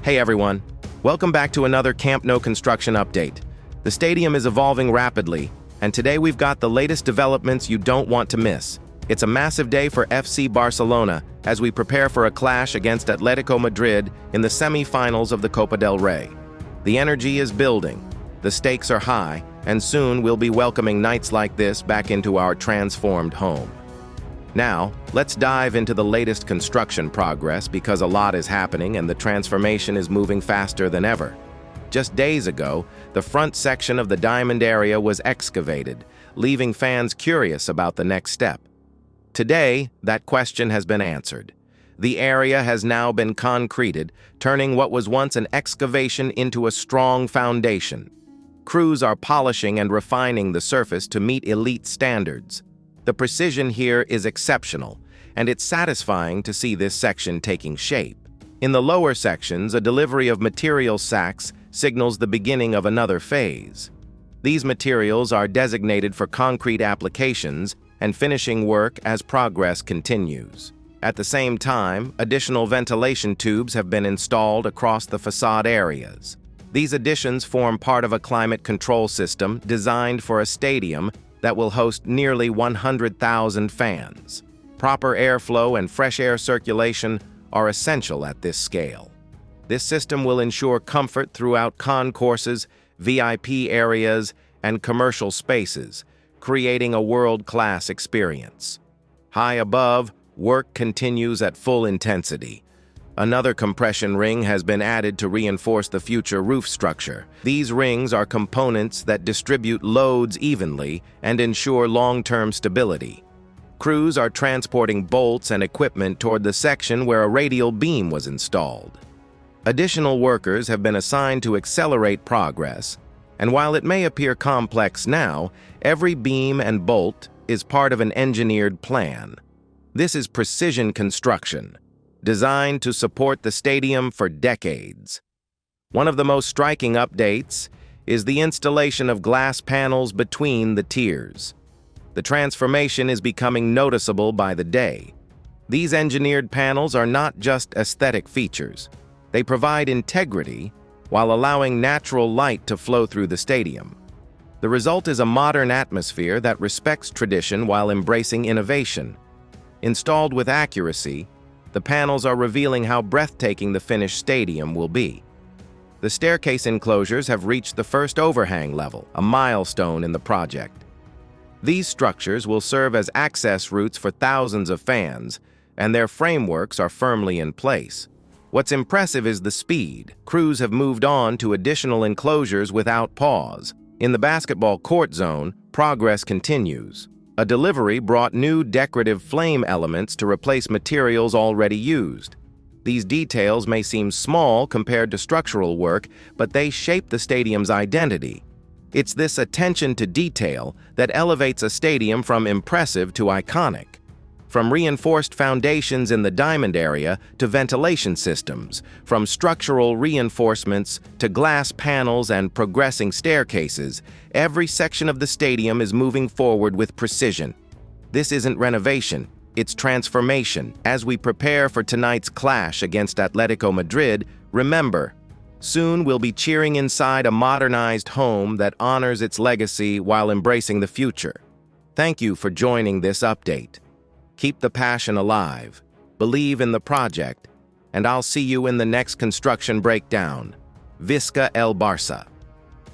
Hey everyone, welcome back to another Camp Nou construction update. The stadium is evolving rapidly, and today we've got the latest developments you don't want to miss. It's a massive day for FC Barcelona as we prepare for a clash against Atlético Madrid in the semi-finals of the Copa del Rey. The energy is building, the stakes are high, and soon we'll be welcoming nights like this back into our transformed home. Now, let's dive into the latest construction progress because a lot is happening and the transformation is moving faster than ever. Just days ago, the front section of the diamond area was excavated, leaving fans curious about the next step. Today, that question has been answered. The area has now been concreted, turning what was once an excavation into a strong foundation. Crews are polishing and refining the surface to meet elite standards. The precision here is exceptional, and it's satisfying to see this section taking shape. In the lower sections, a delivery of material sacks signals the beginning of another phase. These materials are designated for concrete applications and finishing work as progress continues. At the same time, additional ventilation tubes have been installed across the facade areas. These additions form part of a climate control system designed for a stadium that will host nearly 100,000 fans. Proper airflow and fresh air circulation are essential at this scale. This system will ensure comfort throughout concourses, VIP areas, and commercial spaces, creating a world-class experience. High above, work continues at full intensity. Another compression ring has been added to reinforce the future roof structure. These rings are components that distribute loads evenly and ensure long-term stability. Crews are transporting bolts and equipment toward the section where a radial beam was installed. Additional workers have been assigned to accelerate progress, and while it may appear complex now, every beam and bolt is part of an engineered plan. This is precision construction, designed to support the stadium for decades. One of the most striking updates is the installation of glass panels between the tiers. The transformation is becoming noticeable by the day. These engineered panels are not just aesthetic features. They provide integrity while allowing natural light to flow through the stadium. The result is a modern atmosphere that respects tradition while embracing innovation. Installed with accuracy, the panels are revealing how breathtaking the finished stadium will be. The staircase enclosures have reached the first overhang level, a milestone in the project. These structures will serve as access routes for thousands of fans, and their frameworks are firmly in place. What's impressive is the speed. Crews have moved on to additional enclosures without pause. In the basketball court zone, progress continues. A delivery brought new decorative flame elements to replace materials already used. These details may seem small compared to structural work, but they shape the stadium's identity. It's this attention to detail that elevates a stadium from impressive to iconic. From reinforced foundations in the diamond area to ventilation systems, from structural reinforcements to glass panels and progressing staircases, every section of the stadium is moving forward with precision. This isn't renovation, it's transformation. As we prepare for tonight's clash against Atlético Madrid, remember, soon we'll be cheering inside a modernized home that honors its legacy while embracing the future. Thank you for joining this update. Keep the passion alive, believe in the project, and I'll see you in the next construction breakdown. Visca el Barça.